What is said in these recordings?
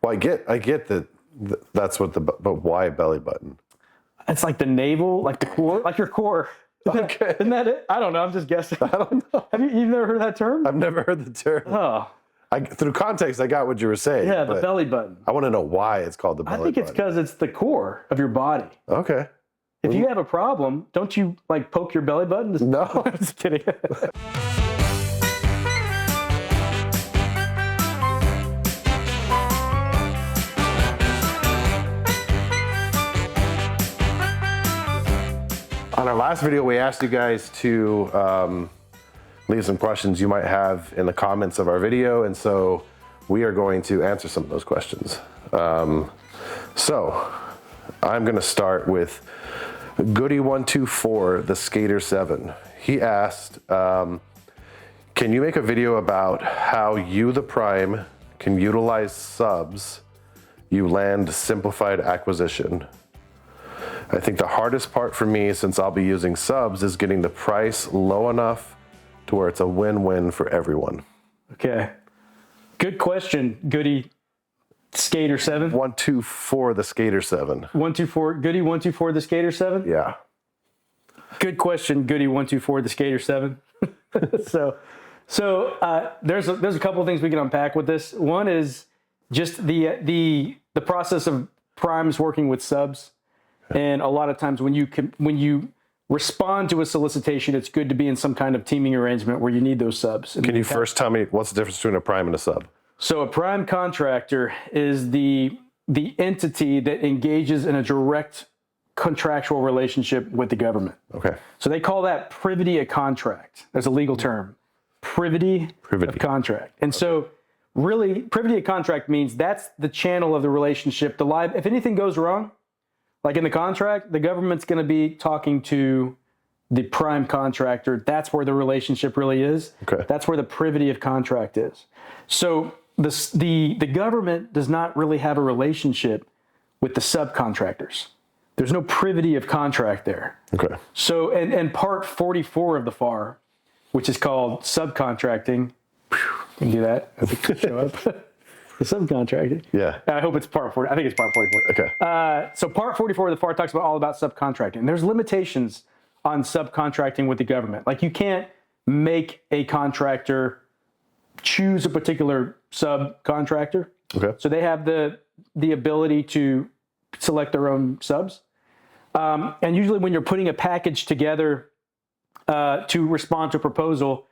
Well, I get that that's what but why belly button? It's like the navel, like the core, like your core. Okay. Isn't that it? I don't know. I'm just guessing. I don't know. Have you never heard that term? I've never heard the term. Oh. Through context, I got what you were saying. Yeah, the belly button. I want to know why it's called the belly button. I think it's because it's the core of your body. Okay. If you have a problem, don't you like poke your belly button? No. I'm just kidding. On our last video, we asked you guys to leave some questions you might have in the comments of our video, and so we are going to answer some of those questions. So I'm going to start with Goody124, the Skater 7. He asked, can you make a video about how you, the prime, can utilize subs you land simplified acquisition? I think the hardest part for me, since I'll be using subs, is getting the price low enough to where it's a win-win for everyone. Okay. Good question, Goody Skater 7. 124 the Skater 7. 124 Goody 124 the Skater 7? Yeah. Good question, Goody 124 the Skater 7. So there's a couple of things we can unpack with this. One is just the process of primes working with subs. And a lot of times when you respond to a solicitation, it's good to be in some kind of teaming arrangement where you need those subs. Can you first tell me what's the difference between a prime and a sub? So a prime contractor is the entity that engages in a direct contractual relationship with the government. Okay. So they call that privity of contract. That's a legal term. Privity. Of contract. And so really, privity of contract means that's the channel of the relationship. If anything goes wrong, like in the contract, the government's going to be talking to the prime contractor. That's where the relationship really is. Okay. That's where the privity of contract is. So the government does not really have a relationship with the subcontractors. There's no privity of contract there. Okay. So and part 44 of the FAR, which is called subcontracting, you can do that. I think it show up. The subcontracting. Yeah. I hope it's part 40. I think it's part 44. Okay. So part 44 of the FAR talks all about subcontracting. There's limitations on subcontracting with the government. Like you can't make a contractor choose a particular subcontractor. Okay. So they have the ability to select their own subs. And usually when you're putting a package together to respond to a proposal,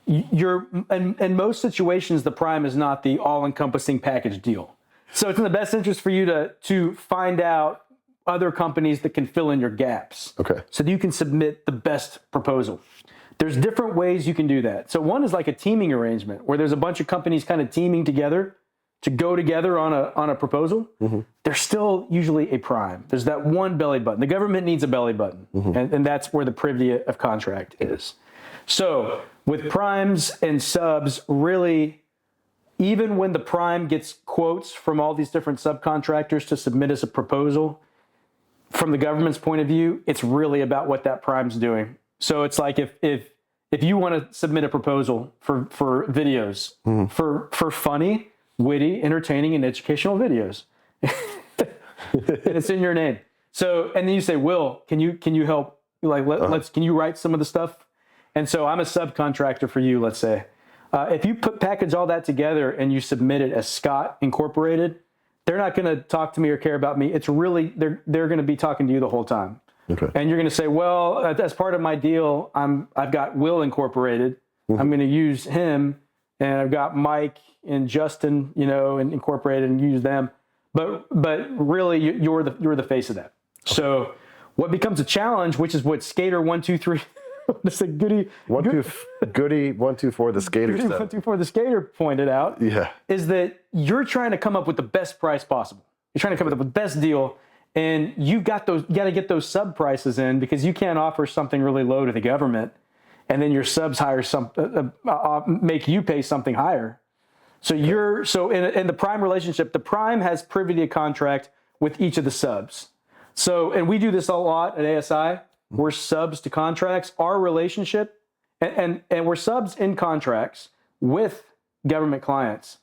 in most situations, the prime is not the all-encompassing package deal. So it's in the best interest for you to find out other companies that can fill in your gaps. Okay. So that you can submit the best proposal. There's different ways you can do that. So one is like a teaming arrangement where there's a bunch of companies kind of teaming together to go together on a proposal. Mm-hmm. There's still usually a prime. There's that one belly button. The government needs a belly button, mm-hmm. and that's where the privity of contract is. So with primes and subs, really, even when the prime gets quotes from all these different subcontractors to submit as a proposal, from the government's point of view, it's really about what that prime's doing. So it's like if you want to submit a proposal for videos, mm-hmm. for funny, witty, entertaining, and educational videos, and it's in your name. So, and then you say, Will, can you help? Like, can you write some of the stuff? And so I'm a subcontractor for you, let's say. If you package all that together and you submit it as Scott Incorporated, they're not going to talk to me or care about me. It's really, they're going to be talking to you the whole time. Okay. And you're going to say, well, as part of my deal, I've got Will Incorporated. Mm-hmm. I'm going to use him, and I've got Mike and Justin, and Incorporated, and use them. But really, you're the face of that. Okay. So what becomes a challenge, which is what Skater 123. It's a Goody 124 the Skater 124 the Skater pointed out. Yeah. Is that you're trying to come up with the best price possible. You're trying to come up with the best deal, and you got to get those sub prices in because you can't offer something really low to the government, and then your subs make you pay something higher. So in the prime relationship, the prime has privity of contract with each of the subs. So, and we do this a lot at askASI. We're subs to contracts. Our relationship, and we're subs in contracts with government clients.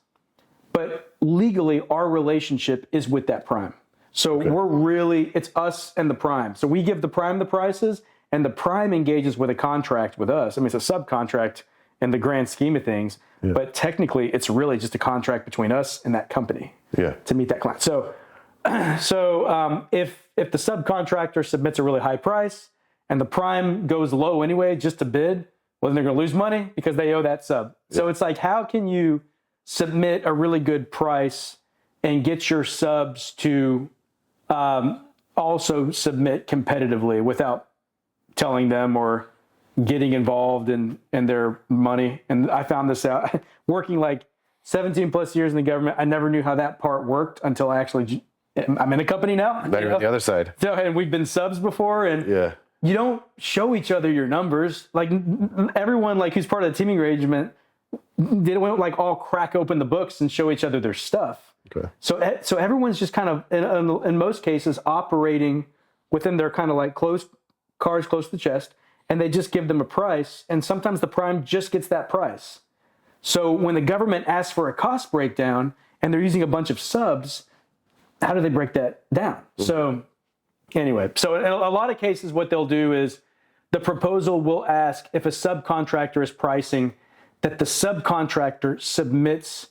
But legally our relationship is with that prime. So it's us and the prime. So we give the prime the prices, and the prime engages with a contract with us. I mean, it's a subcontract in the grand scheme of things, but technically it's really just a contract between us and that company to meet that client. So if the subcontractor submits a really high price and the prime goes low anyway just to bid, well, then they're going to lose money because they owe that sub. So it's like, how can you submit a really good price and get your subs to also submit competitively without telling them or getting involved in their money? And I found this out working like 17 plus years in the government. I never knew how that part worked until I'm in a company now. Now you're on the other side. So, and we've been subs before, and you don't show each other your numbers. Like everyone, like who's part of the teaming arrangement, they don't like all crack open the books and show each other their stuff. Okay. So everyone's just kind of in most cases operating within their kind of like cards close to the chest, and they just give them a price, and sometimes the prime just gets that price. So when the government asks for a cost breakdown and they're using a bunch of subs, how do they break that down? So anyway, so in a lot of cases, what they'll do is the proposal will ask if a subcontractor is pricing that the subcontractor submits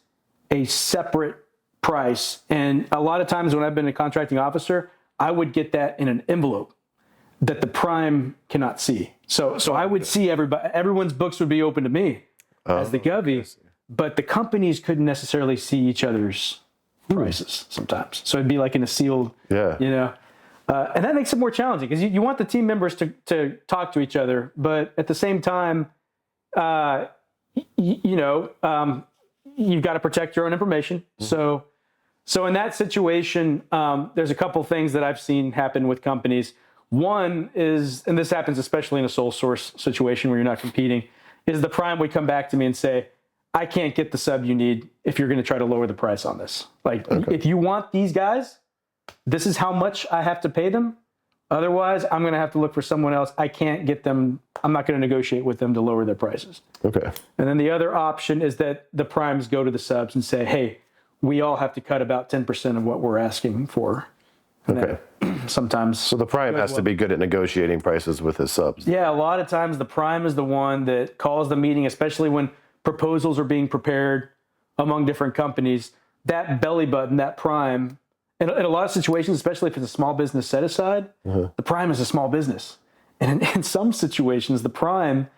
a separate price. And a lot of times when I've been a contracting officer, I would get that in an envelope that the prime cannot see. So I would see everyone's books would be open to me as the govy, but the companies couldn't necessarily see each other's prices sometimes. So it'd be like in a sealed, and that makes it more challenging because you want the team members to talk to each other, but at the same time, you've got to protect your own information. So in that situation, there's a couple things that I've seen happen with companies. One is, and this happens especially in a sole source situation where you're not competing, is the prime would come back to me and say, I can't get the sub you need if you're going to try to lower the price on this. Like, if you want these guys, this is how much I have to pay them. Otherwise, I'm going to have to look for someone else. I can't get them. I'm not going to negotiate with them to lower their prices. Okay. And then the other option is that the primes go to the subs and say, hey, we all have to cut about 10% of what we're asking for. And sometimes. So the prime has to be good at negotiating prices with his subs. Yeah, a lot of times the prime is the one that calls the meeting, especially when proposals are being prepared among different companies. That belly button, that prime, in a lot of situations, especially if it's a small business set aside, the prime is a small business. And in some situations, the prime,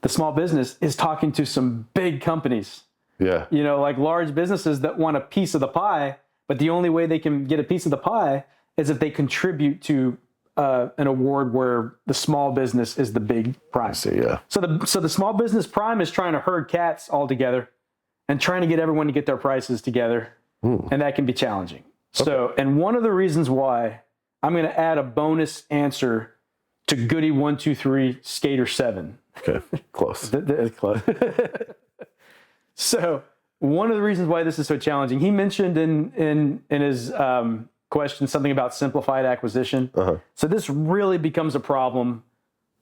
the small business, is talking to some big companies. Yeah. Like large businesses that want a piece of the pie, but the only way they can get a piece of the pie is if they contribute to an award where the small business is the big prime. So the small business prime is trying to herd cats all together and trying to get everyone to get their prices together. And that can be challenging. So, and one of the reasons why I'm going to add a bonus answer to Goody 123 Skater 7. Okay, close. Close. So one of the reasons why this is so challenging, he mentioned in his question something about simplified acquisition. So this really becomes a problem.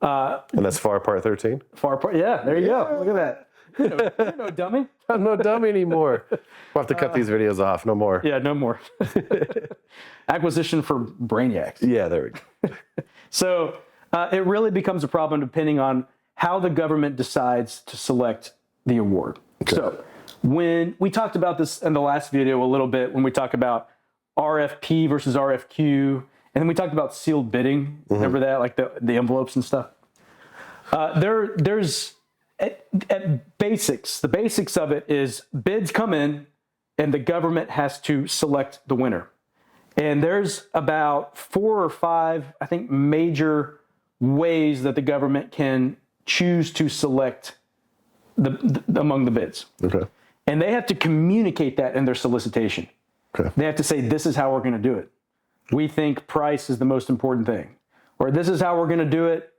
And that's FAR Part 13? FAR Part, yeah, there you go. Look at that. You're no dummy. I'm no dummy anymore. We'll have to cut these videos off. No more. Yeah, no more. Acquisition for brainiacs. Yeah, there we go. So it really becomes a problem depending on how the government decides to select the award. Okay. So when we talked about this in the last video a little bit, when we talk about RFP versus RFQ, and then we talked about sealed bidding. Remember that, like the envelopes and stuff. There's at basics. The basics of it is bids come in, and the government has to select the winner. And there's about 4 or 5, I think, major ways that the government can choose to select among the bids. Okay. And they have to communicate that in their solicitation. Okay. They have to say, this is how we're going to do it. We think price is the most important thing. Or this is how we're going to do it.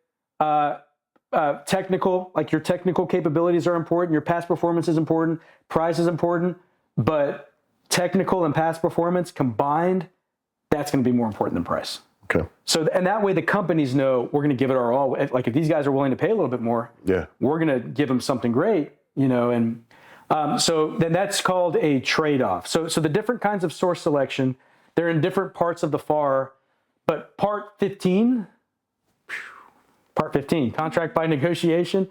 Technical, like your technical capabilities are important. Your past performance is important. Price is important. But technical and past performance combined, that's going to be more important than price. Okay. So, and that way the companies know we're going to give it our all. Like if these guys are willing to pay a little bit more, we're going to give them something great, and So then that's called a trade-off. So the different kinds of source selection, they're in different parts of the FAR, but part 15, contract by negotiation,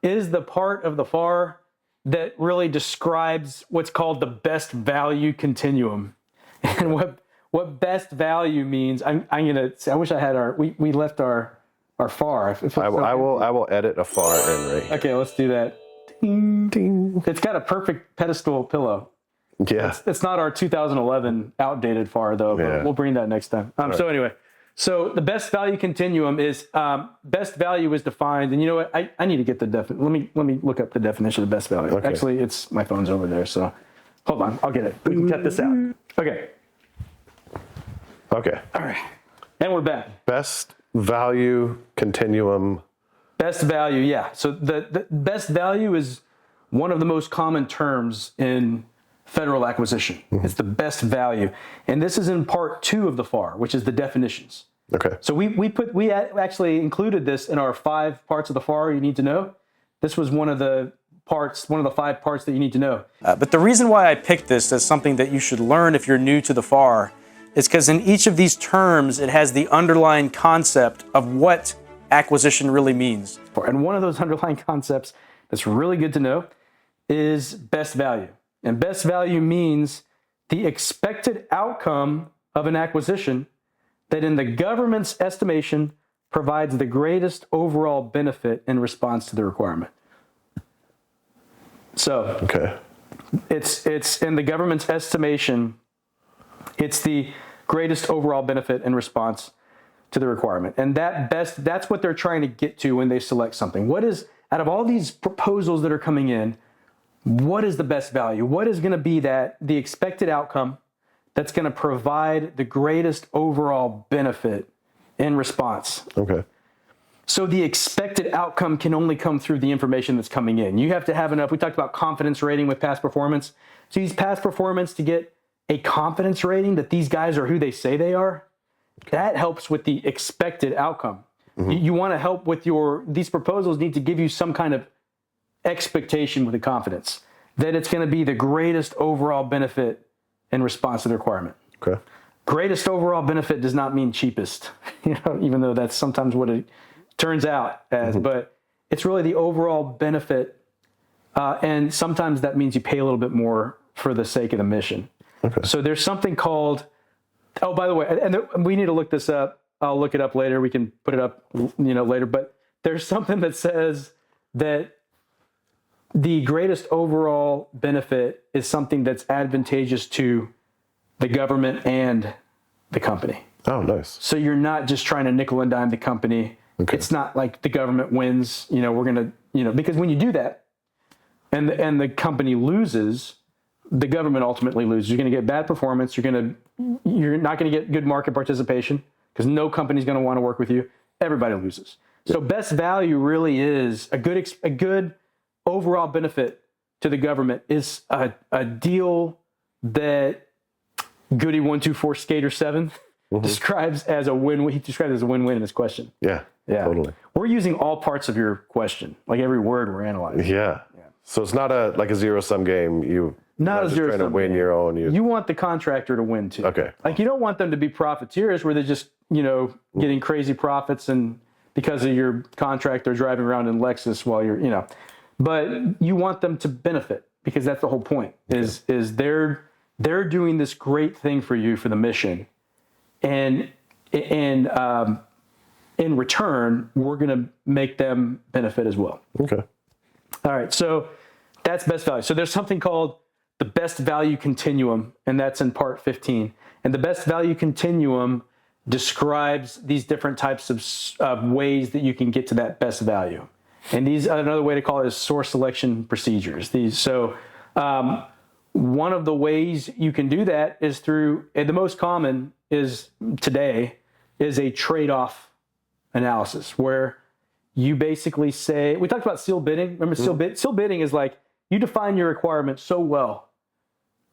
is the part of the FAR that really describes what's called the best value continuum. And what best value means, I'm gonna say, I wish I had we left our FAR. I will edit a FAR in right here. Okay, let's do that. Ding, ding. It's got a perfect pedestal pillow. Yeah. It's not our 2011 outdated FAR though, but we'll bring that next time. So anyway, so the best value continuum is, best value is defined, and you know what, I need to get the definition. Let me look up the definition of best value. Okay. Actually, my phone's over there, so hold on, I'll get it. We can cut this out. Okay. Okay. All right. And we're back. Best value continuum. Best value, yeah. So the best value is one of the most common terms in federal acquisition. Mm-hmm. It's the best value. And this is in part 2 of the FAR, which is the definitions. Okay. So we actually included this in our 5 parts of the FAR you need to know. This was one of the 5 parts that you need to know. But the reason why I picked this as something that you should learn if you're new to the FAR is because in each of these terms, it has the underlying concept of what acquisition really means. And one of those underlying concepts that's really good to know is best value. And best value means the expected outcome of an acquisition that in the government's estimation provides the greatest overall benefit in response to the requirement. So okay. It's in the government's estimation, it's the greatest overall benefit in response to the requirement. And that's what they're trying to get to when they select something. What is, out of all these proposals that are coming in, what is the best value? What is going to be the expected outcome that's going to provide the greatest overall benefit in response? Okay. So the expected outcome can only come through the information that's coming in. You have to have enough. We talked about confidence rating with past performance. So use past performance to get a confidence rating that these guys are who they say they are. That helps with the expected outcome. Mm-hmm. You want to help with these proposals need to give you some kind of expectation with the confidence that it's going to be the greatest overall benefit in response to the requirement. Okay. Greatest overall benefit does not mean cheapest, even though that's sometimes what it turns out as, but it's really the overall benefit. And sometimes that means you pay a little bit more for the sake of the mission. Okay. So there's something called, oh, by the way, and we need to look this up. I'll look it up later. We can put it up, later, but there's something that says that the greatest overall benefit is something that's advantageous to the government and the company. Oh, nice. So you're not just trying to nickel and dime the company. Okay. It's not like the government wins, we're going to, because when you do that and the company loses, the government ultimately loses. You're going to get bad performance. You're not going to get good market participation because no company's going to want to work with you. Everybody loses. So best value really is a good overall benefit to the government is a deal that Goody 124 Skater 7 describes as a win-win. He described it as a win-win in his question. Yeah, totally. We're using all parts of your question, like every word we're analyzing. Yeah. So it's not like a zero-sum game. You're not just trying to win your own. You want the contractor to win too. Okay. Like you don't want them to be profiteers where they're just, getting crazy profits and because of your contractor driving around in Lexus while you're, but you want them to benefit because that's the whole point is they're doing this great thing for you for the mission. And in return, we're going to make them benefit as well. Okay. All right. So that's best value. So there's something called the best value continuum, and that's in part 15. And the best value continuum describes these different types of ways that you can get to that best value. And another way to call it is source selection procedures. One of the ways you can do that is through, the most common is today, is a trade-off analysis where you basically say, we talked about sealed bidding. Remember sealed bidding is like you define your requirement so well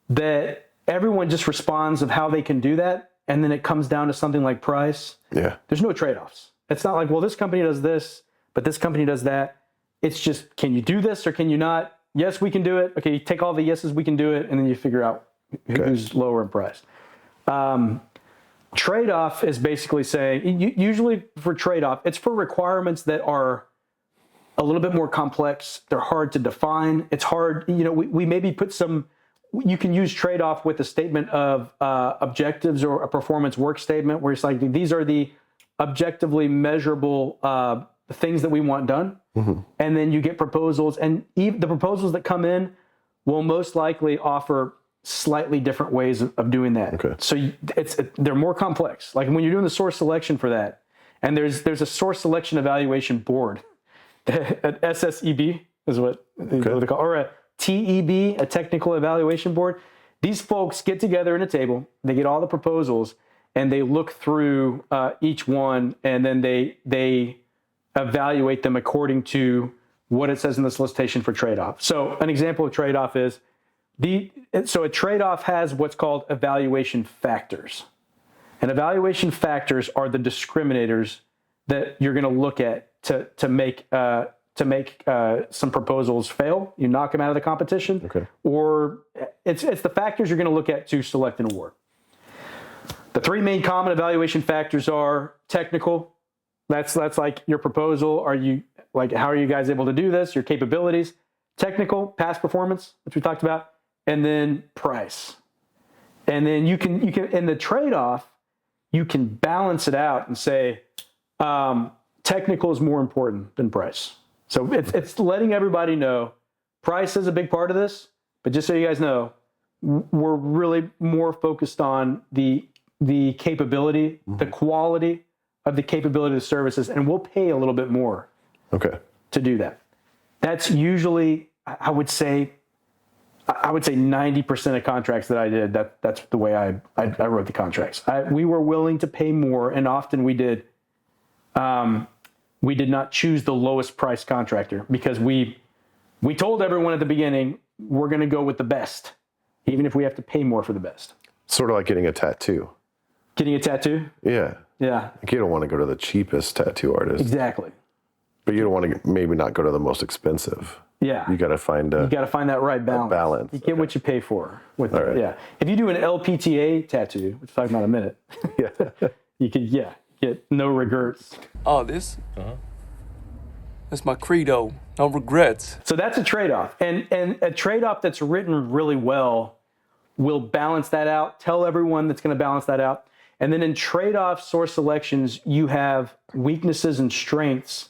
that everyone just responds of how they can do that. And then it comes down to something like price. Yeah. There's no trade-offs. It's not like, well, this company does this, but this company does that. It's just, can you do this or can you not? yes, we can do it. Okay, you take all the yeses, we can do it, and then you figure out who's lower in price. Trade-off is basically saying, usually for trade-off, it's for requirements that are a little bit more complex. They're hard to define. It's hard, we maybe put some, you can use trade-off with a statement of objectives or a performance work statement where it's like, these are the objectively measurable things that we want done. And then you get proposals, and the proposals that come in will most likely offer slightly different ways of doing that. Okay. So they're more complex. Like when you're doing the source selection for that, and there's a source selection evaluation board, an SSEB is what they call, or a TEB, a technical evaluation board. These folks get together in a table, they get all the proposals, and they look through each one, and then they evaluate them according to what it says in the solicitation for trade-off. So an example of trade-off is, so a trade-off has what's called evaluation factors. And evaluation factors are the discriminators that you're going to look at to make some proposals fail. You knock them out of the competition, or it's the factors you're going to look at to select an award. The three main common evaluation factors are technical. That's like your proposal. How are you guys able to do this? Your capabilities. Technical, past performance, which we talked about, and then price. And then you can in the trade-off, you can balance it out and say technical is more important than price. So it's letting everybody know price is a big part of this, but just so you guys know, we're really more focused on the capability, the quality of the capability of the services, and we'll pay a little bit more to do that. That's usually, I would say 90% of contracts that I did, that's the way I wrote the contracts. We were willing to pay more, and often we did. We did not choose the lowest price contractor because we told everyone at the beginning, we're going to go with the best, even if we have to pay more for the best. Sort of like getting a tattoo. Getting a tattoo? Yeah. Yeah. Like you don't want to go to the cheapest tattoo artist. Exactly. But you don't want to maybe not go to the most expensive. Yeah. You got to find that right balance. You get what you pay for with it. Yeah. If you do an LPTA tattoo, which we'll talk about in a minute, you could get no regrets. Oh, this? That's my credo. No regrets. So that's a trade-off. And a trade-off that's written really well will balance that out, tell everyone that's going to balance that out. And then in trade-off source selections, you have weaknesses and strengths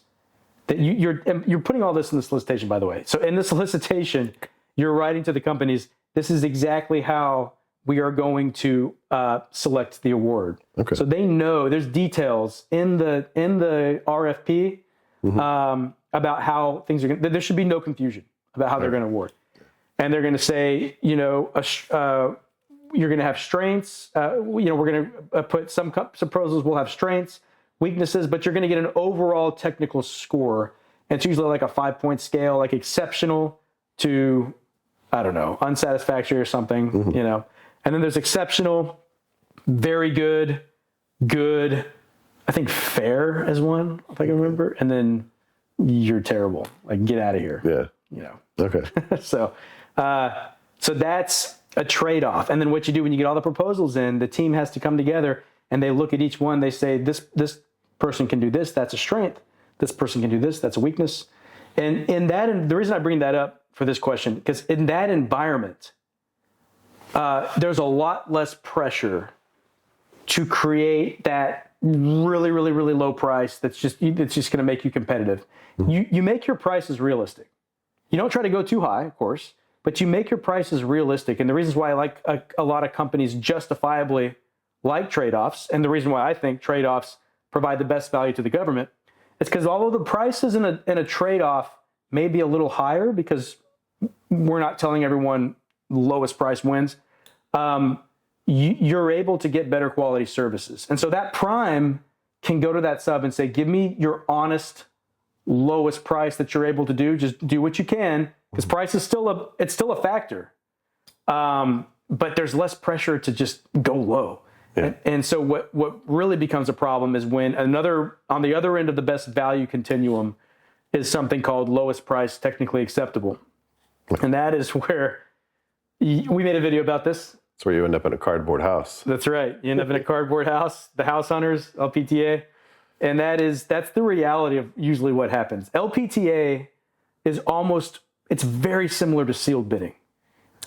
that you're putting all this in the solicitation, by the way. So in the solicitation, you're writing to the companies, this is exactly how we are going to select the award. Okay. So they know there's details in the RFP about how things are going. There should be no confusion about how they're going to award, and they're going to say, you're going to have strengths. We're going to put some proposals will have strengths, weaknesses, but you're going to get an overall technical score. And it's usually like a 5-point scale, like exceptional to, I don't know, unsatisfactory or something, And then there's exceptional, very good, good. I think fair is one, if I can remember. And then you're terrible. Like, get out of here. Yeah. Okay. So that's a trade-off. And then what you do when you get all the proposals in, the team has to come together and they look at each one. They say, this person can do this. That's a strength. This person can do this. That's a weakness. And the reason I bring that up for this question, because in that environment, there's a lot less pressure to create that really, really, really low price that's just going to make you competitive. You make your prices realistic. You don't try to go too high, of course, but you make your prices realistic. And the reasons why I like a lot of companies justifiably like trade-offs, and the reason why I think trade-offs provide the best value to the government, is because although the prices in a trade-off may be a little higher because we're not telling everyone lowest price wins, you're able to get better quality services. And so that prime can go to that sub and say, give me your honest lowest price that you're able to do. Just do what you can, because price is still a factor. But there's less pressure to just go low. Yeah. And so what really becomes a problem is when on the other end of the best value continuum is something called lowest price technically acceptable. And that is where we made a video about this. That's where you end up in a cardboard house. That's right. You end up in a cardboard house, the house hunters, LPTA. And that's the reality of usually what happens. LPTA is it's very similar to sealed bidding.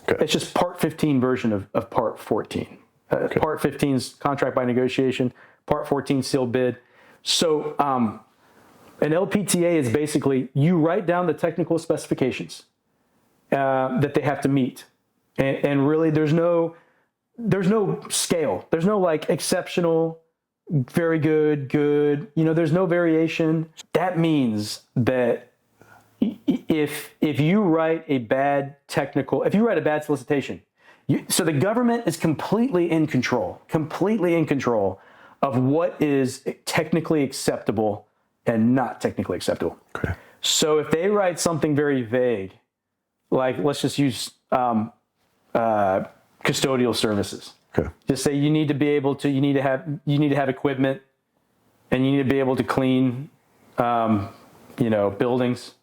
Okay. It's just part 15 version of part 14. Part 15 is contract by negotiation, part 14 sealed bid. So an LPTA is basically you write down the technical specifications that they have to meet. And really there's no scale. There's no like exceptional, very good, good. There's no variation. That means that if you write a bad solicitation, so the government is completely in control of what is technically acceptable and not technically acceptable. Okay. So if they write something very vague, like let's just use custodial services. Okay. Just say you need to have equipment, and you need to be able to clean, buildings,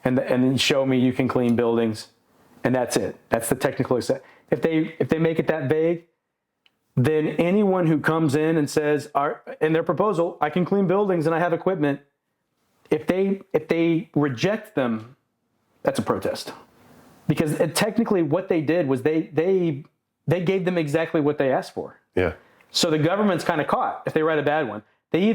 and then show me you can clean buildings, and that's it. That's the technical accept. If they make it that vague, then anyone who comes in and says in their proposal, I can clean buildings and I have equipment, if they reject them, that's a protest, because technically what they did was they gave them exactly what they asked for. Yeah. So the government's kind of caught if they write a bad one. They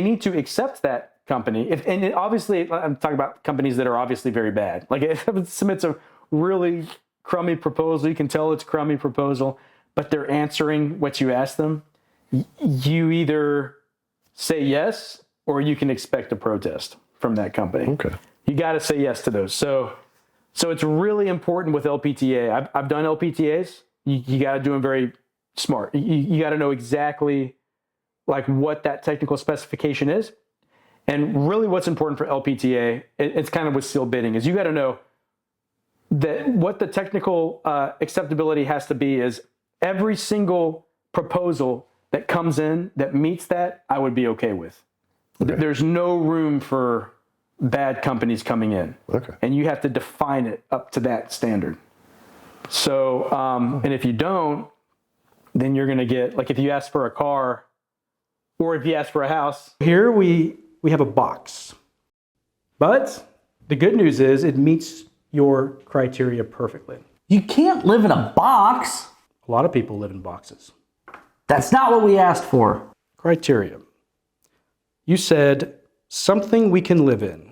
need to accept that company. Obviously, I'm talking about companies that are obviously very bad. Like if it submits a really crummy proposal, you can tell it's a crummy proposal, but they're answering what you ask them. You either say yes, or you can expect a protest from that company. Okay. You got to say yes to those. So it's really important with LPTA. I've done LPTAs. You got to do them very smart. You got to know exactly like what that technical specification is. And really what's important for LPTA, it's kind of with sealed bidding, is you got to know that what the technical acceptability has to be is every single proposal that comes in that meets that, I would be okay with. Okay. There's no room for bad companies coming in. Okay. And you have to define it up to that standard. So, and if you don't, then you're going to get, like if you ask for a car or if you ask for a house. Here we have a box. But the good news is it meets your criteria perfectly. You can't live in a box. A lot of people live in boxes. That's not what we asked for. Criteria. You said something we can live in.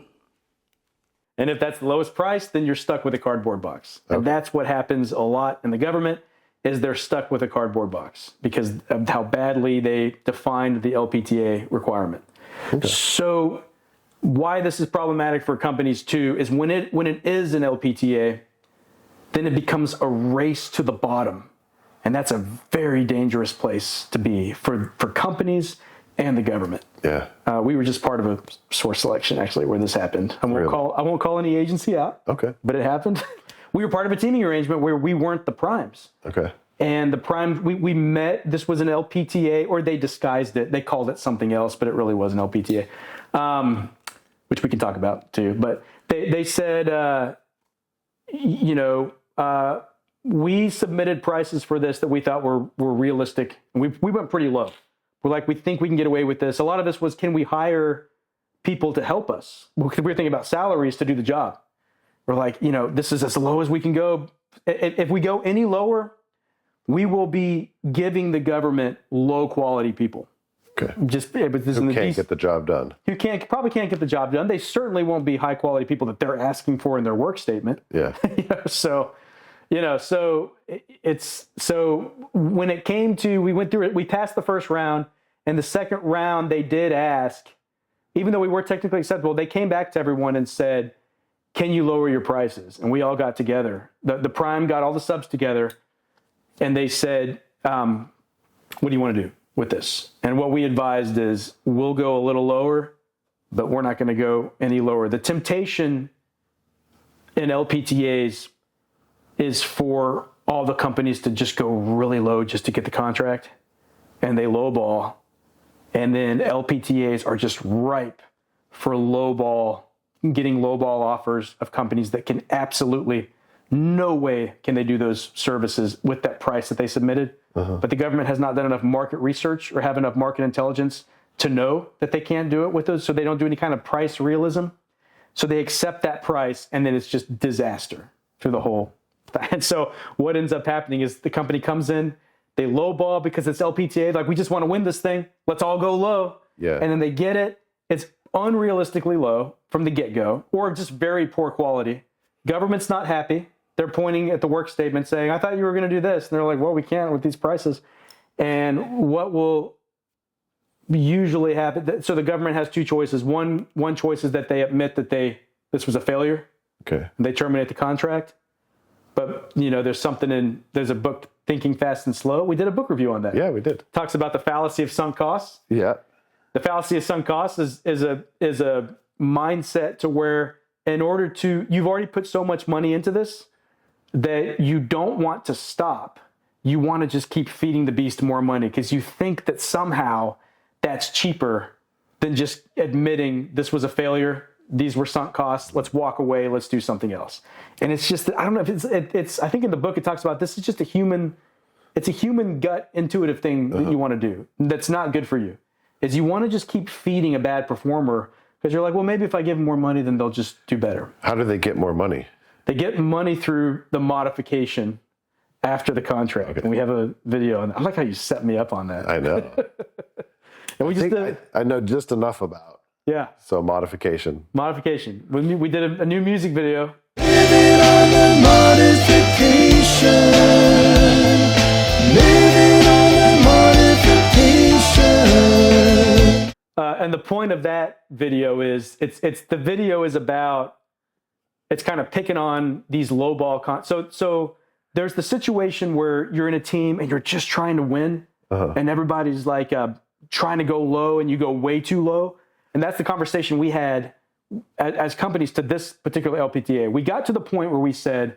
And if that's the lowest price, then you're stuck with a cardboard box. Okay. And that's what happens a lot in the government, is they're stuck with a cardboard box because of how badly they defined the LPTA requirement. Okay. So why this is problematic for companies too is when it is an LPTA, then it becomes a race to the bottom. And that's a very dangerous place to be for companies and the government. Yeah. We were just part of a source selection actually where this happened. I won't call any agency out. Okay. But it happened. We were part of a teaming arrangement where we weren't the primes. Okay. And the prime, we met, this was an LPTA, or they disguised it. They called it something else, but it really was an LPTA, which we can talk about too. But they said, we submitted prices for this that we thought were realistic. We went pretty low. We're like, we think we can get away with this. A lot of this was, can we hire people to help us? Because we were thinking about salaries to do the job. We're like, this is as low as we can go. If we go any lower, we will be giving the government low quality people. Okay. Who can't get the job done. Who probably can't get the job done. They certainly won't be high quality people that they're asking for in their work statement. Yeah. So when it came to, we went through it, we passed the first round, and the second round they did ask, even though we were technically acceptable, they came back to everyone and said, can you lower your prices? And we all got together. The prime got all the subs together, and they said, what do you want to do with this? And what we advised is, we'll go a little lower, but we're not going to go any lower. The temptation in LPTAs is for all the companies to just go really low just to get the contract, and they lowball. And then LPTAs are just ripe for getting lowball offers of companies that can absolutely No way can they do those services with that price that they submitted. But the government has not done enough market research or have enough market intelligence to know that they can't do it with those. So they don't do any kind of price realism. So they accept that price, and then it's just disaster through the whole thing. And so what ends up happening is the company comes in, they lowball because it's LPTA. Like, we just want to win this thing. Let's all go low. Yeah. And then they get it. It's unrealistically low from the get-go, or just very poor quality. Government's not happy. They're pointing at the work statement saying, I thought you were going to do this. And they're like, well, we can't with these prices. And what will usually happen, so the government has two choices. One choice is that they admit that this was a failure. Okay. They terminate the contract. But, there's a book, Thinking Fast and Slow. We did a book review on that. Yeah, we did. Talks about the fallacy of sunk costs. Yeah. The fallacy of sunk costs is a mindset to where you've already put so much money into this that you don't want to stop. You want to just keep feeding the beast more money because you think that somehow that's cheaper than just admitting this was a failure. These were sunk costs. Let's walk away. Let's do something else. And it's just, I don't know if it's, I think in the book it talks about this is just it's a human gut intuitive thing that you want to do. That's not good for you. Is you want to just keep feeding a bad performer because you're like, well, maybe if I give them more money, then they'll just do better. How do they get more money? They get money through the modification after the contract. Okay. And we have a video on that. I like how you set me up on that. I know. And we just did, I know just enough about. Yeah. So modification. Modification. We did a new music video. Living on the modification. Living on the modification. And the point of that video is the video is about, it's kind of picking on these lowball so there's the situation where you're in a team and you're just trying to win, and everybody's like trying to go low and you go way too low. And that's the conversation we had as companies to this particular LPTA. We got to the point where we said,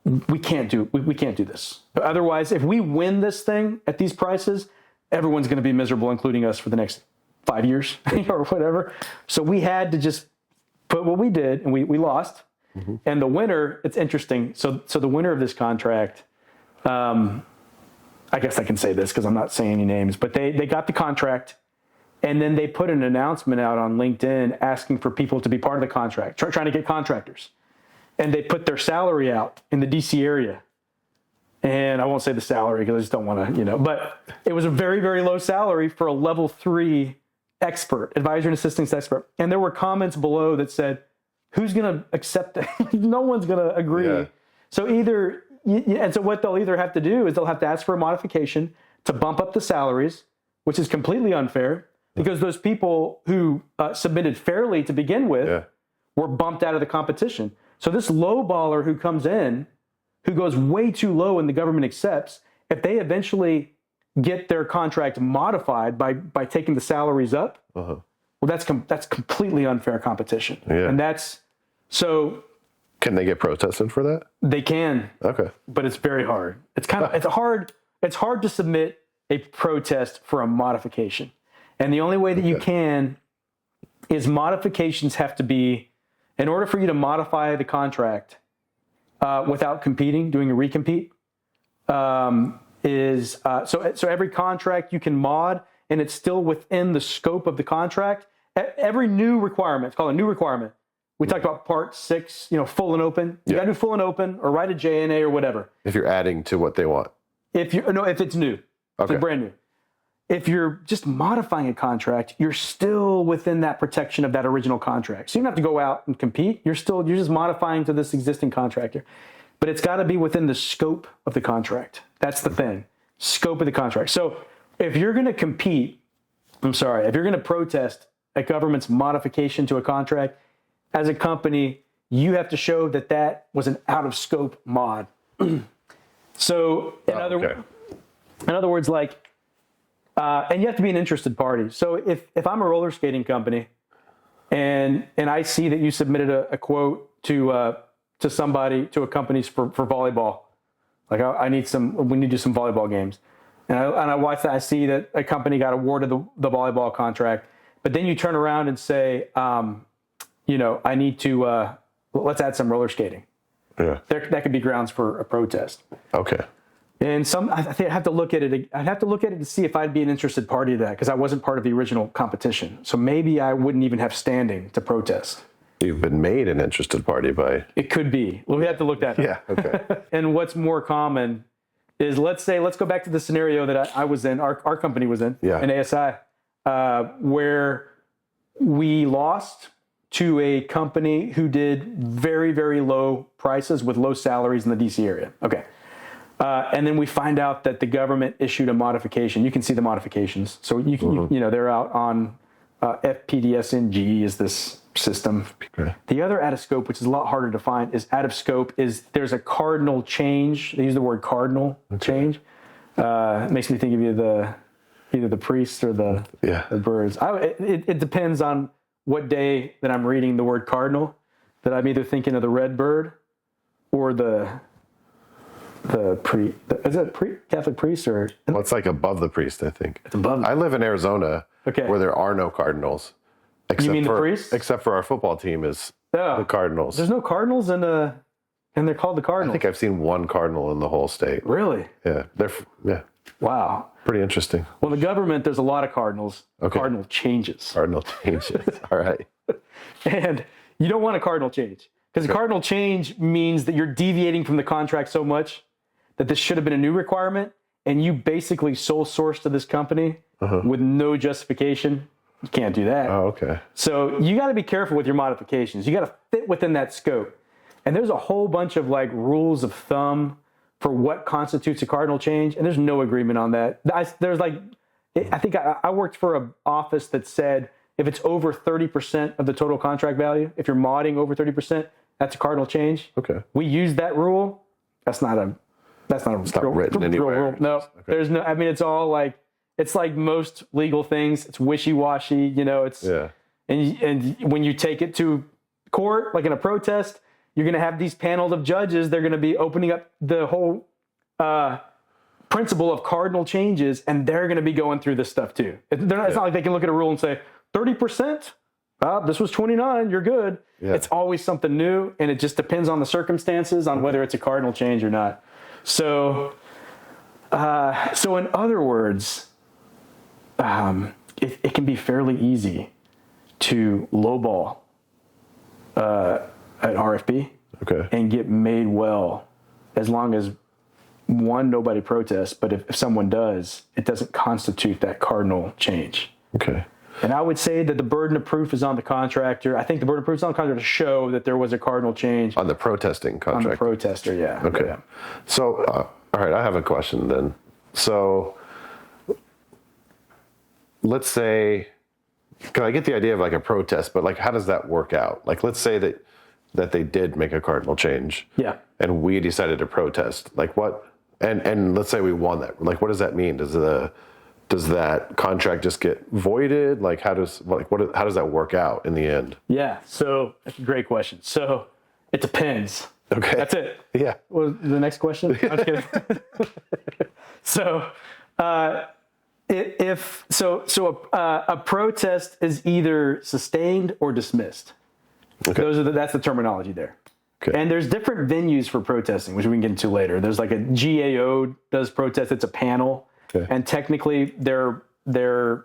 we can't do this. Otherwise, if we win this thing at these prices, everyone's going to be miserable, including us, for the next 5 years or whatever. So we had to just put what we did, and we lost. Mm-hmm. And the winner, it's interesting. So the winner of this contract, I guess I can say this because I'm not saying any names, but they got the contract, and then they put an announcement out on LinkedIn asking for people to be part of the contract, trying to get contractors. And they put their salary out in the DC area. And I won't say the salary because I just don't want to, but it was a very, very low salary for a level 3 expert, advisor and assistance expert. And there were comments below that said, who's going to accept that? No one's going to agree. Yeah. So so what they'll either have to do is they'll have to ask for a modification to bump up the salaries, which is completely unfair because those people who submitted fairly to begin with were bumped out of the competition. So this low baller who comes in, who goes way too low and the government accepts, if they eventually get their contract modified by taking the salaries up, well, that's completely unfair competition. Yeah. And so. Can they get protested for that? They can. Okay. But it's very hard. It's hard to submit a protest for a modification. And the only way that you can is modifications have to be, in order for you to modify the contract without competing, doing a recompete, so every contract you can mod and it's still within the scope of the contract. Every new requirement, it's called a new requirement. We talked about part 6, full and open. You got to do full and open or write a JNA or whatever. If you're adding to what they want. If it's new, if it's brand new. If you're just modifying a contract, you're still within that protection of that original contract. So you don't have to go out and compete. You're just modifying to this existing contractor. But it's got to be within the scope of the contract. That's the thing. Scope of the contract. So if you're going to if you're going to protest a government's modification to a contract, as a company, you have to show that was an out-of-scope mod. So in other words, and you have to be an interested party. So if I'm a roller skating company and I see that you submitted a quote to somebody, to a company for volleyball, like we need to do some volleyball games. And I watch that, I see that a company got awarded the volleyball contract, but then you turn around and say, I need to, let's add some roller skating. Yeah. that could be grounds for a protest. Okay. And I think I'd have to look at it. I'd have to look at it to see if I'd be an interested party to that, because I wasn't part of the original competition. So maybe I wouldn't even have standing to protest. You've been made an interested party by. It could be. Well, we have to look that up. Yeah. Okay. And what's more common is, let's go back to the scenario that I was in, our company was in, Yeah. in ASI, where we lost to a company who did very, very low prices with low salaries in the DC area. Okay. And then we find out that the government issued a modification. You can see the modifications. So you can, they're out on FPDSNG is this system. Okay. The other out of scope, which is a lot harder to find, is out of scope is there's a cardinal change. They use the word cardinal change. It makes me think of either the priests or the birds. It depends on what day that I'm reading the word cardinal, that I'm either thinking of the red bird or is it Catholic priest or? Well, it's like above the priest, I think. It's above. I live in Arizona, Okay. where there are no cardinals. You mean the priests? Except for our football team is the Cardinals. There's no cardinals and they're called the I Cardinals. think I've seen one cardinal in the whole state. Really? Yeah, Wow. pretty interesting. Well, the government, there's a lot of cardinals. Okay. Cardinal changes. Cardinal changes. All right. And you don't want a cardinal change, because a cardinal change means that you're deviating from the contract so much that this should have been a new requirement, and you basically sole source to this company with no justification. You can't do that. Oh, okay. So you got to be careful with your modifications. You got to fit within that scope. And there's a whole bunch of like rules of thumb for what constitutes a cardinal change, and there's no agreement on that. I think I worked for an office that said if it's over 30% of the total contract value, if you're modding over 30%, that's a cardinal change. Okay. We use that rule. It's not written anywhere. Rule. No, Okay. there's no. I mean, it's all like, it's like most legal things. It's wishy-washy. It's and when you take it to court, like in a protest, you're going to have these panels of judges. They're going to be opening up the whole principle of cardinal changes, and they're going to be going through this stuff too. It's not like they can look at a rule and say 30%. This was 29. You're good. Yeah. It's always something new, and it just depends on the circumstances on whether it's a cardinal change or not. So in other words, it can be fairly easy to lowball an RFP and get made well, as long as, one, nobody protests, but if someone does, it doesn't constitute that cardinal change. Okay. And I would say that the burden of proof is on the contractor. I think the burden of proof is on the contractor to show that there was a cardinal change. On the protesting contract. On the protester, yeah. Okay. Yeah. So, all right, I have a question then. So, let's say, because I get the idea of like a protest, but like, how does that work out? Like, let's say that they did make a cardinal change. Yeah. And we decided to protest. Like what? And let's say we won that. Like, what does that mean? Does that contract just get voided? Like, how does that work out in the end? Yeah. So that's a great question. So it depends. Okay. That's it. Yeah. What was the next question? I'm just kidding. So, a protest is either sustained or dismissed. Okay. That's the terminology there. Okay. And there's different venues for protesting, which we can get into later. There's like a GAO does protest. It's a panel, and technically their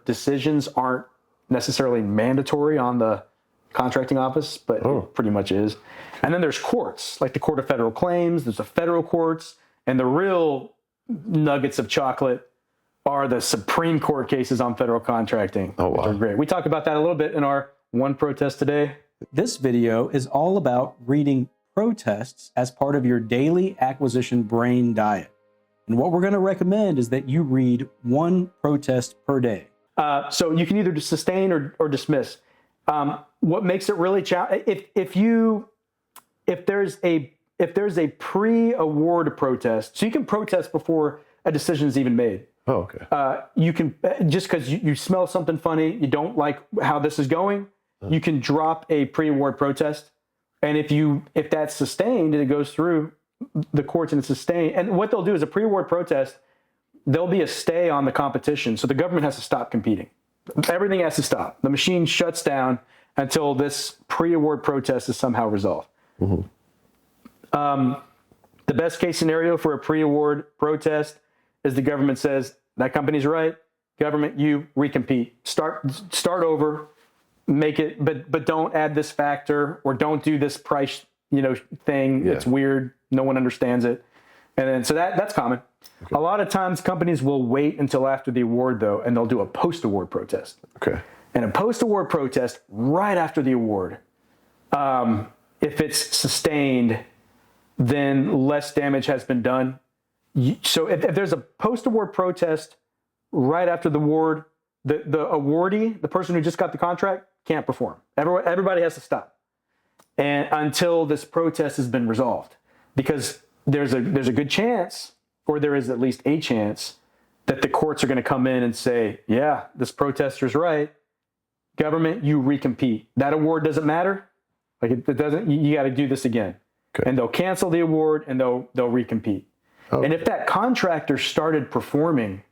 decisions aren't necessarily mandatory on the contracting office, but it pretty much is. And then there's courts, like the Court of Federal Claims. There's the federal courts, and the real nuggets of chocolate are the Supreme Court cases on federal contracting. Oh, wow. Which are great. We talked about that a little bit in our One Protest Today. This video is all about reading protests as part of your daily acquisition brain diet. And what we're going to recommend is that you read one protest per day. So you can either sustain or dismiss. What makes it really challenging, if there's a pre-award protest, so you can protest before a decision is even made. Oh, okay. You can, just because you smell something funny, you don't like how this is going, you can drop a pre-award protest. And if that's sustained and it goes through the courts and it's sustained, and what they'll do is a pre-award protest, there'll be a stay on the competition. So the government has to stop competing. Everything has to stop. The machine shuts down until this pre-award protest is somehow resolved. Mm-hmm. The best case scenario for a pre-award protest is the government says, that company's right, government, you recompete. Start over, make it, but don't add this factor or don't do this price, thing. Yeah. It's weird. No one understands it. And then, so that's common. Okay. A lot of times companies will wait until after the award though, and they'll do a post-award protest. Okay. And a post-award protest right after the award, if it's sustained, then less damage has been done. So if there's a post-award protest right after the award, the awardee, the person who just got the contract, can't perform. Everybody has to stop, and until this protest has been resolved, because there's a good chance, or there is at least a chance, that the courts are going to come in and say, yeah, this protester's right. Government, you recompete. That award doesn't matter. Like it doesn't. You got to do this again. Okay. And they'll cancel the award and they'll recompete. Oh. And if that contractor started performing,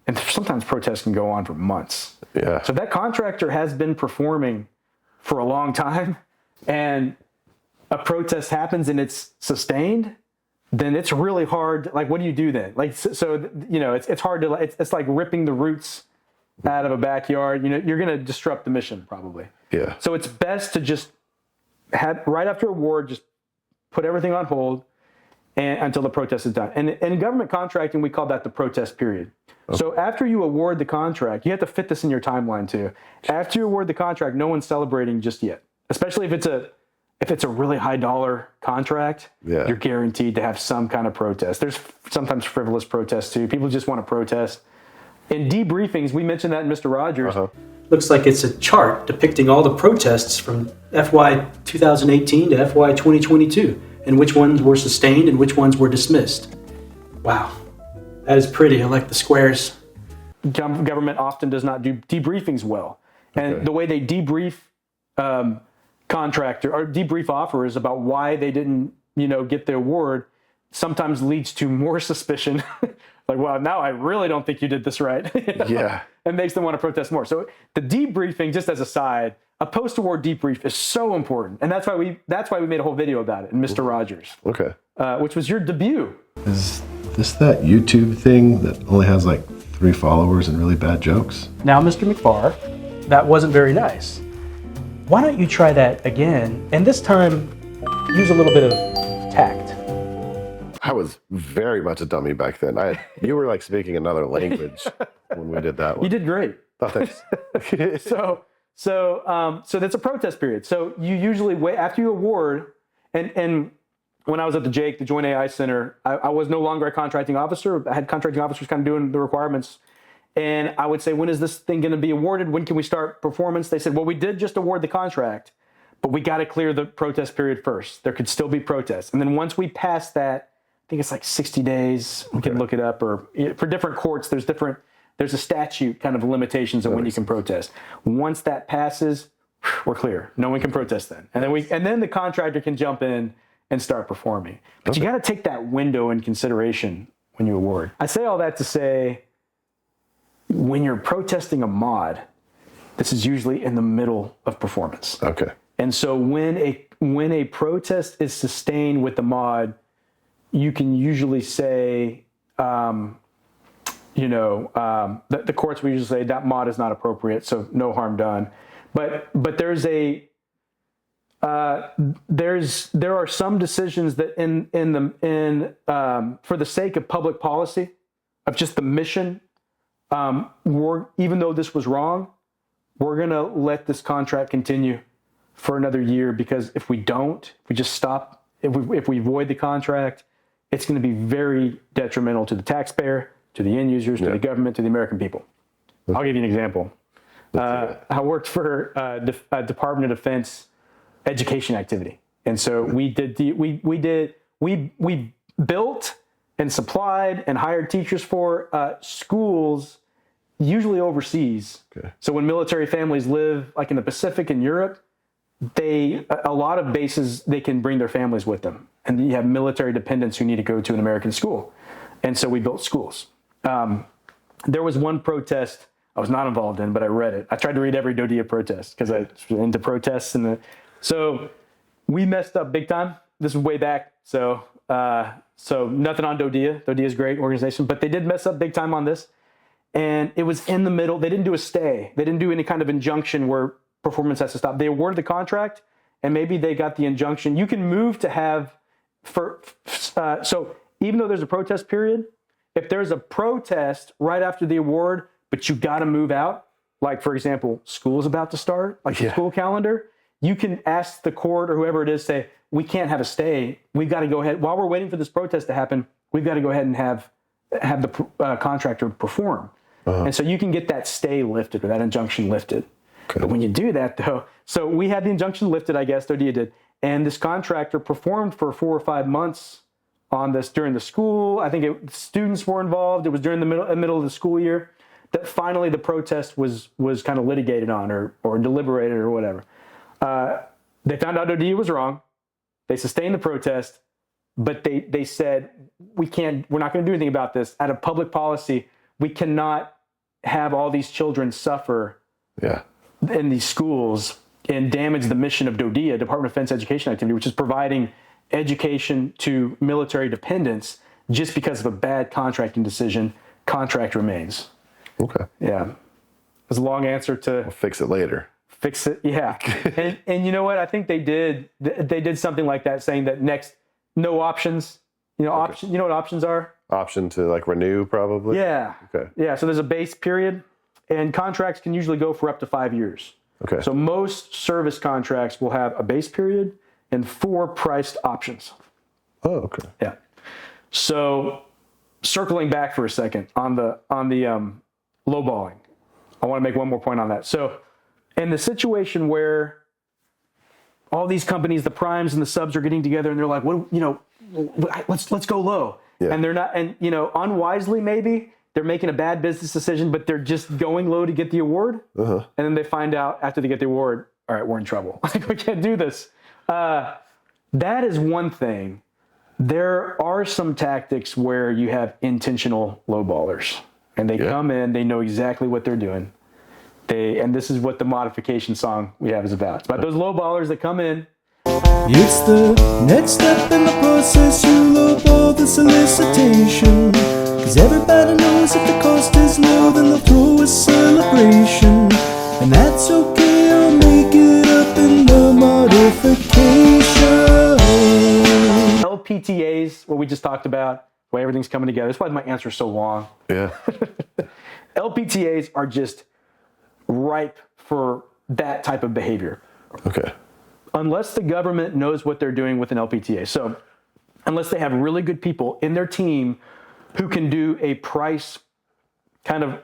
and sometimes protests can go on for months. Yeah. So that contractor has been performing for a long time, and a protest happens and it's sustained, then it's really hard. Like, what do you do then? Like, so it's hard to. It's like ripping the roots out of a backyard. You're going to disrupt the mission probably. Yeah. So it's best to just have right after award, just put everything on hold until the protest is done. And in government contracting, we call that the protest period. Okay. So after you award the contract, you have to fit this in your timeline too. After you award the contract, no one's celebrating just yet. Especially if it's a really high dollar contract, yeah. You're guaranteed to have some kind of protest. There's sometimes frivolous protests too. People just want to protest. In debriefings, we mentioned that in Mr. Rogers. Uh-huh. Looks like it's a chart depicting all the protests from FY 2018 to FY 2022, and which ones were sustained and which ones were dismissed. Wow, that is pretty. I like the squares. Government often does not do debriefings well. And the way they debrief contractor or debrief offerers about why they didn't, get the award sometimes leads to more suspicion. Like, well, now I really don't think you did this right. Yeah. And makes them want to protest more. So the debriefing, just as a side, a post-award debrief is so important. And that's why we made a whole video about it in Mr. Rogers. Okay. Which was your debut. Is this that YouTube thing that only has like 3 followers and really bad jokes? Now, Mr. McFarr, that wasn't very nice. Why don't you try that again, and this time use a little bit of tact. I was very much a dummy back then. You were like speaking another language when we did that one. You did great. Oh, thanks. So that's a protest period. So you usually wait after you award, and when I was at the JAKE, the Joint AI Center, I was no longer a contracting officer. I had contracting officers kind of doing the requirements. And I would say, when is this thing going to be awarded? When can we start performance? They said, well, we did just award the contract, but we got to clear the protest period first. There could still be protests. And then once we pass that, I think it's like 60 days. We can look it up. Or for different courts, there's a statute kind of limitations on when you can protest. Once that passes, we're clear. No one can protest then. And then the contractor can jump in and start performing. But you got to take that window in consideration when you award. I say all that to say, when you're protesting a mod, this is usually in the middle of performance. Okay. And so when a protest is sustained with the mod, you can usually say, the courts will usually say that mod is not appropriate, so no harm done. But there are some decisions that for the sake of public policy, of just the mission, even though this was wrong, we're gonna let this contract continue for another year, because if we just stop, if we void the contract, it's going to be very detrimental to the taxpayer, to the end users, to the government, to the American people. I'll give you an example. I worked for a Department of Defense education activity, and so we built and supplied and hired teachers for schools, usually overseas. Okay. So when military families live like in the Pacific and Europe, a lot of bases, they can bring their families with them. And you have military dependents who need to go to an American school. And so we built schools. There was one protest I was not involved in, but I read it. I tried to read every DODIA protest because I was into protests. So we messed up big time. This was way back So nothing on DoDEA. DoDEA is a great organization, but they did mess up big time on this. And it was in the middle. They didn't do a stay. They didn't do any kind of injunction where performance has to stop. They awarded the contract, and maybe they got the injunction. You can move to have so even though there's a protest period, if there's a protest right after the award, but you got to move out, like for example, school's about to start, like the school calendar, you can ask the court or whoever it is, say, we can't have a stay. We've got to go ahead. While we're waiting for this protest to happen, we've got to go ahead and have the contractor perform. And so you can get that stay lifted or that injunction lifted. But when you do that, though, so we had the injunction lifted, I guess, DoDEA did, and this contractor performed for 4 or 5 months on this during the school. I think students were involved. It was during the middle of the school year that finally the protest was kind of litigated on or deliberated or whatever. They found out DoDEA was wrong. They sustained the protest, but they said, we're not going to do anything about this. Out of public policy, we cannot have all these children suffer in these schools and damage the mission of DoDEA, Department of Defense Education Activity, which is providing education to military dependents. Just because of a bad contracting decision, contract remains. Okay. Yeah. It was a long answer to... We'll fix it later. Fix it, yeah. and you know what? I think they did something like that, saying that next, no options. You know, you know what options are? Option to like renew, probably? Yeah. Okay. Yeah, so there's a base period, and contracts can usually go for up to 5 years. Okay. So most service contracts will have a base period and 4 priced options. Oh, okay. Yeah. So circling back for a second on the lowballing, I want to make one more point on that. So in the situation where all these companies, the primes and the subs, are getting together and they're like, let's go low. Yeah. And they're not, and unwisely maybe they're making a bad business decision, but they're just going low to get the award. And then they find out after they get the award, all right, we're in trouble. Like, we can't do this. That is one thing. There are some tactics where you have intentional lowballers, and they come in, they know exactly what they're doing. And this is what the modification song we have is about. It's about those lowballers that come in. It's the next step in the process. You lowball the solicitation, 'cause everybody knows if the cost is low, then they'll throw a celebration. And that's okay, I'll make it up in the modification. LPTAs, what we just talked about, the way everything's coming together. That's why my answer's so long. Yeah. LPTAs are just ripe for that type of behavior. Okay. Unless the government knows what they're doing with an LPTA. So unless they have really good people in their team who can do a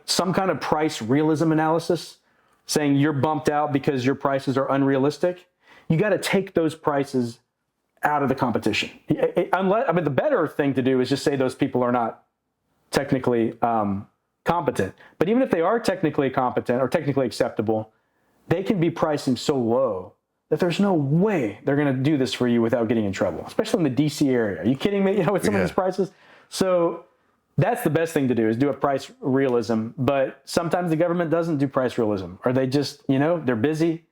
some kind of price realism analysis, saying you're bumped out because your prices are unrealistic, you got to take those prices out of the competition. The better thing to do is just say those people are not technically competent. But even if they are technically competent or technically acceptable, they can be pricing so low that there's no way they're going to do this for you without getting in trouble, especially in the DC area. Are you kidding me? With some of these prices? So that's the best thing to do, is do a price realism. But sometimes the government doesn't do price realism, or they just, they're busy.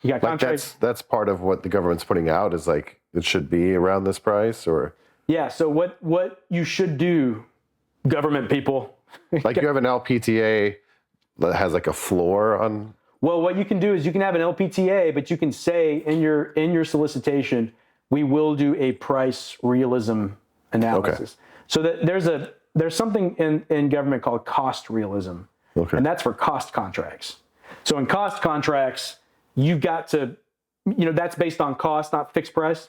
You got contracts. That's part of what the government's putting out, is like it should be around this price, or so what you should do, government people. Like you have an LPTA that has like a floor on. Well, what you can do is you can have an LPTA, but you can say in your solicitation, we will do a price realism analysis. Okay. So that there's something in government called cost realism, and that's for cost contracts. So in cost contracts, you've got to, that's based on cost, not fixed price.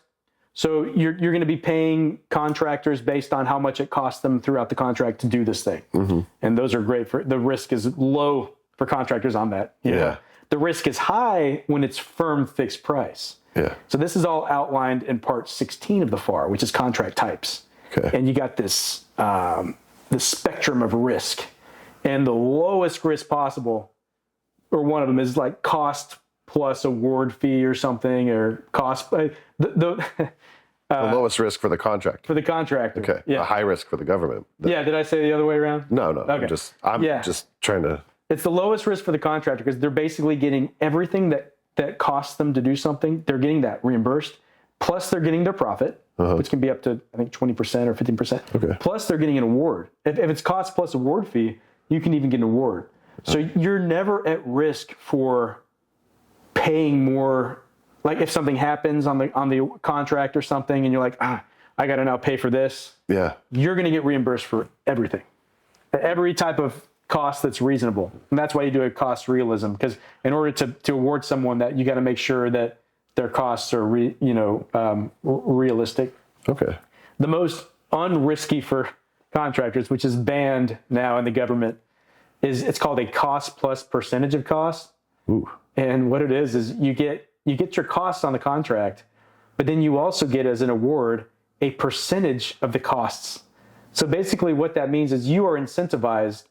So you're going to be paying contractors based on how much it costs them throughout the contract to do this thing. Mm-hmm. And those are great the risk is low for contractors on that. The risk is high when it's firm fixed price. Yeah. So this is all outlined in part 16 of the FAR, which is contract types. Okay. And you got this spectrum of risk, and the lowest risk possible, or one of them, is like cost plus award fee or something, or cost. The lowest risk for the contractor. For the contractor. Okay. Yeah. A high risk for the government. Did I say the other way around? No. Okay. I'm just trying to. It's the lowest risk for the contractor because they're basically getting everything that costs them to do something. They're getting that reimbursed, plus they're getting their profit, which can be up to, I think, 20% or 15%. Okay. Plus they're getting an award. If it's cost plus award fee, you can even get an award. So you're never at risk for paying more. Like if something happens on the contract or something and you're like, I got to now pay for this. Yeah. You're going to get reimbursed for everything. Every type of cost that's reasonable. And that's why you do a cost realism, because in order to award someone that, you got to make sure that their costs are realistic. Okay. The most unrisky for contractors, which is banned now in the government, it's called a cost plus percentage of cost. Ooh. And what it is you get your costs on the contract, but then you also get as an award a percentage of the costs. So basically what that means is you are incentivized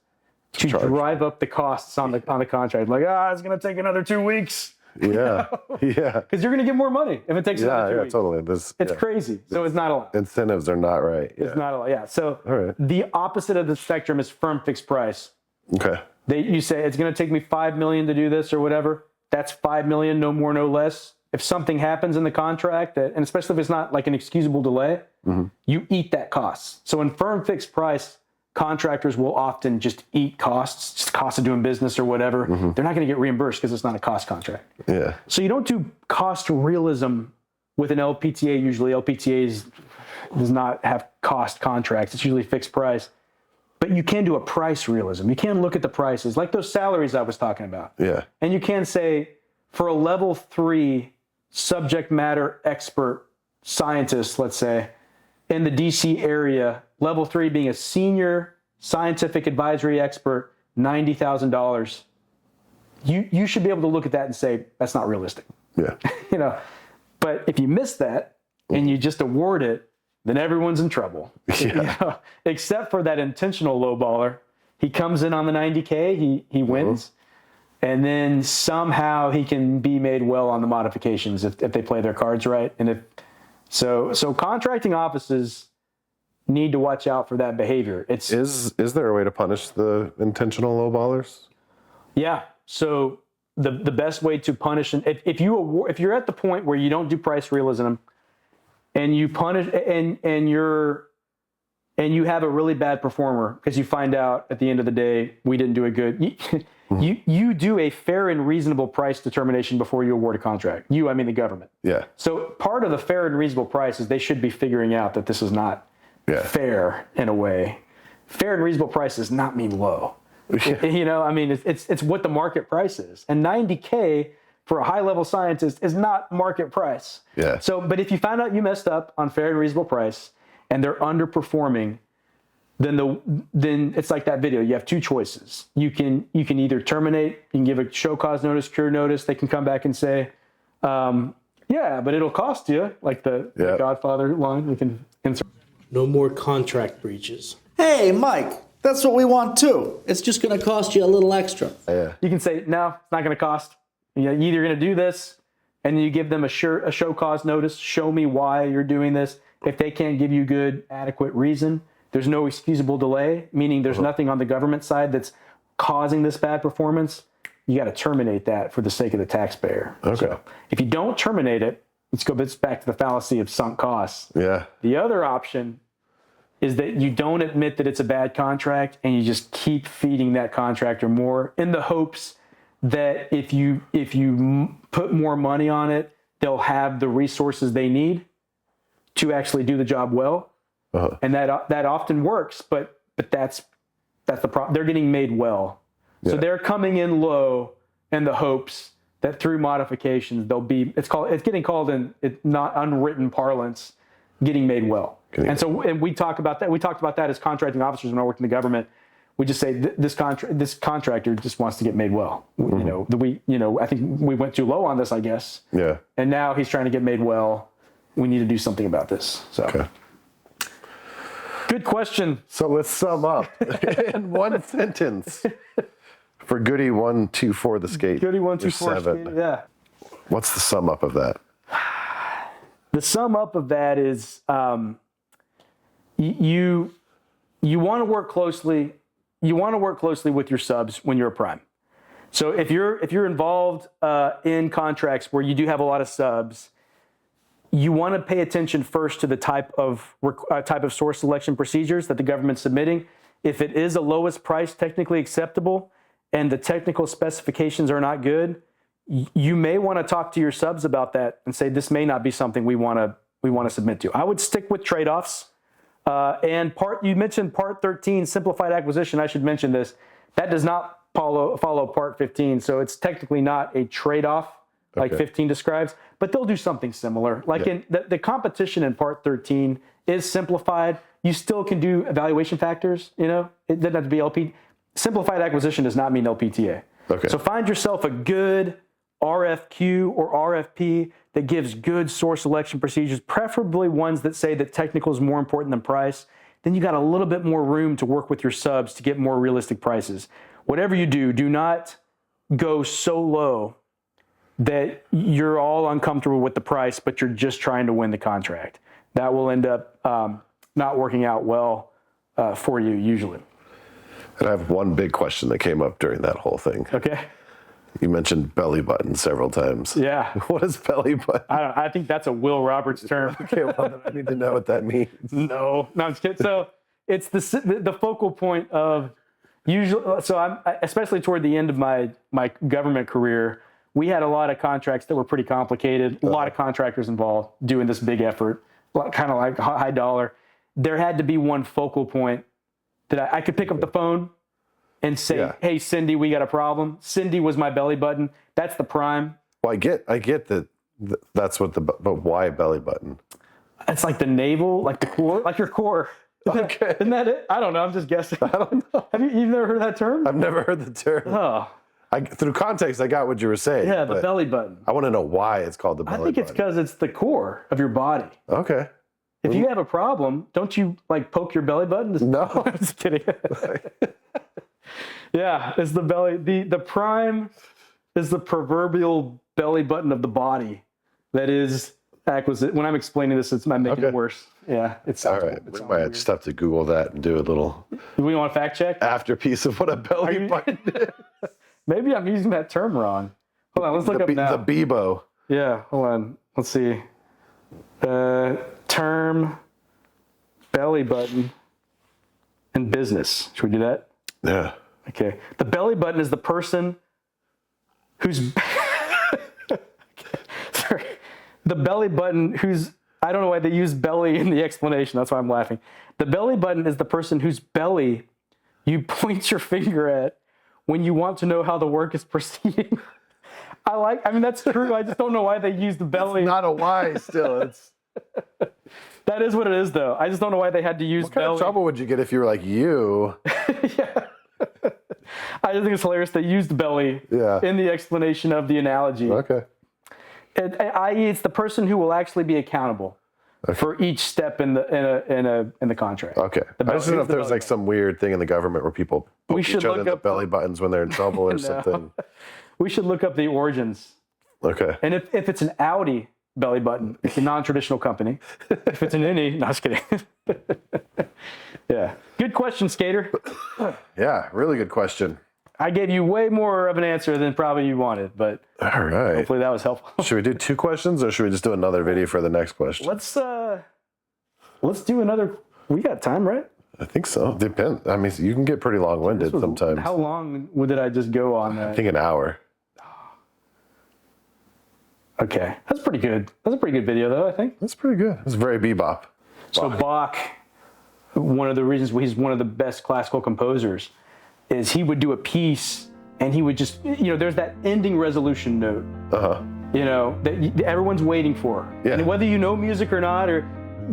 to drive up the costs on the contract. Like, it's going to take another 2 weeks. Yeah. Yeah. Because you're going to get more money if it takes another 2 weeks. Totally. It's crazy. So it's not allowed. Incentives are not right. Yeah. It's not allowed. Yeah. So All right. the opposite of the spectrum is firm fixed price. Okay. You say it's going to take me $5 million to do this or whatever. That's $5 million, no more, no less. If something happens in the contract, and especially if it's not like an excusable delay, you eat that cost. So in firm fixed price, contractors will often just eat costs, just cost of doing business or whatever. They're not going to get reimbursed because it's not a cost contract. Yeah. So you don't do cost realism with an LPTA. Usually LPTAs does not have cost contracts. It's usually fixed price. But you can do a price realism. You can look at the prices, like those salaries I was talking about. Yeah. And you can say, for a level 3 subject matter expert scientist, let's say, in the DC area, level 3 being a senior scientific advisory expert, $90,000. You should be able to look at that and say, that's not realistic. Yeah. But if you miss that and you just award it, then everyone's in trouble. Yeah. Except for that intentional lowballer. He comes in on the 90K, he wins. And then somehow he can be made well on the modifications if they play their cards right. And so contracting offices need to watch out for that behavior. Is there a way to punish the intentional lowballers? Yeah. So the best way to punish, if you're at the point where you don't do price realism and you punish and you have a really bad performer because you find out at the end of the day we didn't do it good. You do a fair and reasonable price determination before you award a contract. I mean the government. Yeah. So part of the fair and reasonable price is they should be figuring out that this is not fair in a way. Fair and reasonable price does not mean low. I mean, it's what the market price is. And 90K for a high-level scientist is not market price. Yeah. So, but if you found out you messed up on fair and reasonable price and they're underperforming, then it's like that video. You have two choices. You can either terminate, you can give a show cause notice, cure notice. They can come back and say, but it'll cost you, like the Godfather line. We can insert. No more contract breaches. Hey, Mike, that's what we want too. It's just going to cost you a little extra. Yeah. You can say, no, it's not going to cost. You're either going to do this, and then you give them a show cause notice. Show me why you're doing this. If they can't give you good, adequate reason, there's no excusable delay, meaning there's nothing on the government side that's causing this bad performance. You got to terminate that for the sake of the taxpayer. Okay. So if you don't terminate it, let's go back to the fallacy of sunk costs. Yeah. The other option is that you don't admit that it's a bad contract and you just keep feeding that contractor more in the hopes that if you put more money on it, they'll have the resources they need to actually do the job well. And that often works, but that's the problem. They're getting made well. So they're coming in low in the hopes that through modifications they'll be, it's getting called in not unwritten parlance, getting made well. And we talk about that. We talked about that as contracting officers when I worked in the government. We just say this contractor just wants to get made well. I think we went too low on this, I guess. Yeah. And now he's trying to get made well. We need to do something about this. So. Okay. Good question. So let's sum up in one sentence. For Goody 124 the skate. Goody 124 7. Yeah. What's the sum up of that? The sum up of that is you want to work closely. You want to work closely with your subs when you're a prime. So if you're involved in contracts where you do have a lot of subs, you want to pay attention first to the type of source selection procedures that the government's submitting. If it is a lowest price technically acceptable and the technical specifications are not good, you may want to talk to your subs about that and say, this may not be something we want to submit to. I would stick with trade-offs. And you mentioned part 13, simplified acquisition. I should mention this. That does not follow part 15. So it's technically not a trade-off like 15 describes, but they'll do something similar. Like in the competition in part 13 is simplified. You still can do evaluation factors, it doesn't have to be LP. Simplified acquisition does not mean LPTA. Okay. So find yourself a good RFQ or RFP that gives good source selection procedures, preferably ones that say that technical is more important than price. Then you got a little bit more room to work with your subs to get more realistic prices. Whatever you do, do not go so low that you're all uncomfortable with the price, but you're just trying to win the contract. That will end up not working out well for you usually. And I have one big question that came up during that whole thing. Okay. You mentioned Bellybutton several times. Yeah. What is Bellybutton? I think that's a Will Roberts term. Okay, well, then I need to know what that means. No, I'm just kidding. So it's the focal point of usually. So especially toward the end of my government career, we had a lot of contracts that were pretty complicated. A lot of contractors involved doing this big effort, kind of like high dollar. There had to be one focal point that I could pick up the phone and say, hey, Cindy, we got a problem. Cindy was my belly button. That's the prime. Well, I get that that's what but why Bellybutton? It's like the navel, like the core, like your core. Okay. Isn't that it? I don't know. I'm just guessing. I don't know. You've never heard that term? I've never heard the term. Oh. Through context, I got what you were saying. Yeah, the belly button. I want to know why it's called the belly button. I think it's because it's the core of your body. Okay. If you have a problem, don't you poke your belly button? No. I'm just kidding. Yeah, it's the belly. The prime is the proverbial belly button of the body. That is acquisition. When I'm explaining this, I'm making it worse. Yeah, it's all right. We might just have to Google that and do a little. We want to fact check after piece of what a belly button is. Maybe I'm using that term wrong. Hold on, let's look up now. The Bebo. Yeah, hold on. Let's see. Term belly button in business. Should we do that? Yeah. Okay. The belly button is the person who's sorry. The belly button who's I don't know why they use belly in the explanation. That's why I'm laughing. The belly button is the person whose belly you point your finger at when you want to know how the work is proceeding. I mean, that's true. I just don't know why they use the belly. It's not a why still. It's that is what it is, though. I just don't know why they had to use what kind belly. of trouble would you get if you were like you? Yeah. I just think it's hilarious they used belly in the explanation of the analogy. Okay. I.e., it's the person who will actually be accountable for each step in the contract. Okay. I just don't know if there's like some weird thing in the government where people poke each other in the belly buttons when they're in trouble or something. We should look up the origins. Okay. And if it's an Audi belly button, it's a non-traditional company. If it's an innie, no, just kidding. Yeah. Good question, Skater. Yeah, really good question. I gave you way more of an answer than probably you wanted, but all right. Hopefully that was helpful. Should we do 2 questions or should we just do another video for the next question? Let's do another. We got time, right? I think so. Depends. I mean, you can get pretty long-winded sometimes. How long did I just go on that? I think an hour. Okay, that's pretty good. That's a pretty good video, though. I think that's pretty good. It's very bebop. So Bach, one of the reasons he's one of the best classical composers, is he would do a piece and he would just, there's that ending resolution note. That everyone's waiting for. Yeah. And whether you know music or not, or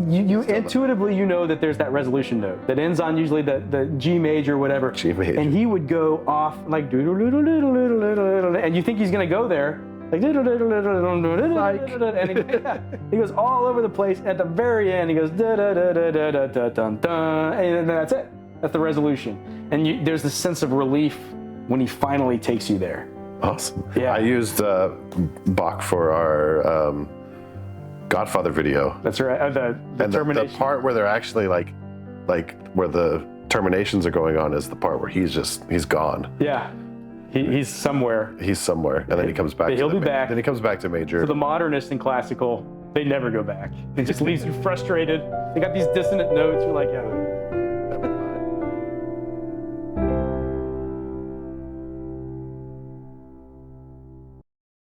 you intuitively know that there's that resolution note that ends on usually the G major or whatever. G major. And he would go off like and you think he's gonna go there. Like, and he goes all over the place. At the very end, he goes da da da da da da da da da, and that's it. That's the resolution. And there's this sense of relief when he finally takes you there. Awesome. Yeah. I used Bach for our Godfather video. That's right. The termination. The part where they're actually like where the terminations are going on is the part where he's gone. Yeah. He's somewhere. He's somewhere, and then he comes back. He'll be back. Then he comes back to major. For the modernist in classical, They never go back. It just leaves you frustrated. They got these dissonant notes. You're like, oh,